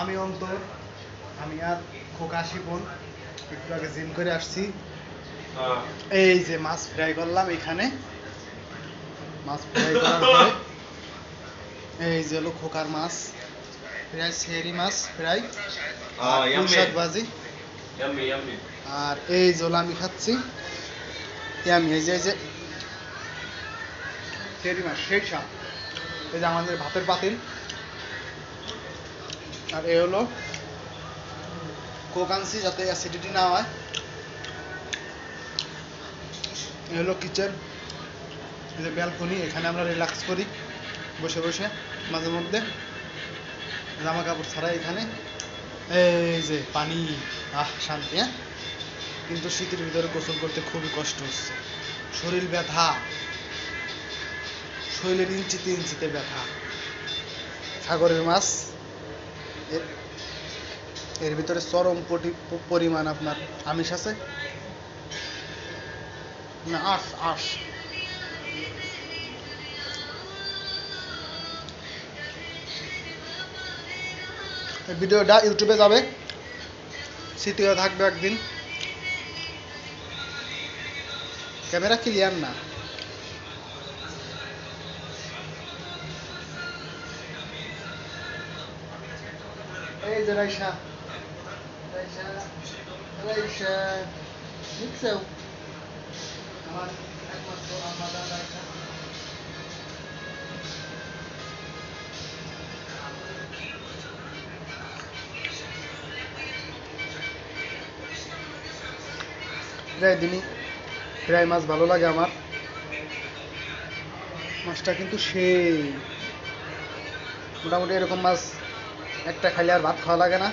আমি অন্তর, আমি আর খোকা শিপন একটু আগে জিম করে আসছি। এই যে মাছ ফ্রাই করলাম এখানে, মাছ ফ্রাই করার পরে এই যে হলো খোকার মাছ ফ্রাই, সেরি মাছ ফ্রাই, আর পুঁই শাক ভাজি, আর এই যে হলো আমি খাচ্ছি আমি এই যে সেরি মাছ সেই শাক, এই যে আমাদের ভাতের পাতিল, আর এই হলো কোক আনছি যাতে অ্যাসিডিটি না হয়। এই হলো কিচেন, এই যে ব্যালকনি, এখানে আমরা রিল্যাক্স করি বসে বসে মাঝে মধ্যে, জামা কাপড় ছাড়া এখানে। এই যে পানি, শান্তি। হ্যাঁ, কিন্তু শীতের ভিতরে গোসল করতে খুবই কষ্ট হচ্ছে, শরীর ব্যথা, শরীরের ইঞ্চিতে ইঞ্চিতে ব্যথা। সাগরের মাছ, এর ভিতরে চরম পরিমাণ আপনার আমিষ আছে, না আঁশ আঁশ। ভিডিওটা ইউটিউবে যাবে, স্মৃতি হয়ে থাকবে একদিন। ক্যামেরা ক্লিয়ার না। এই যে রাইসা রাইসা রাইসা দেখছেও আমার একমাত্র আমাদের রাইসা। প্রায় দিনই ফ্রাই মাছ ভালো লাগে আমার, মাছটা কিন্তু সেই মোটামুটি এরকম মাছ একটা খাইলে আর ভাত খাওয়া লাগে না।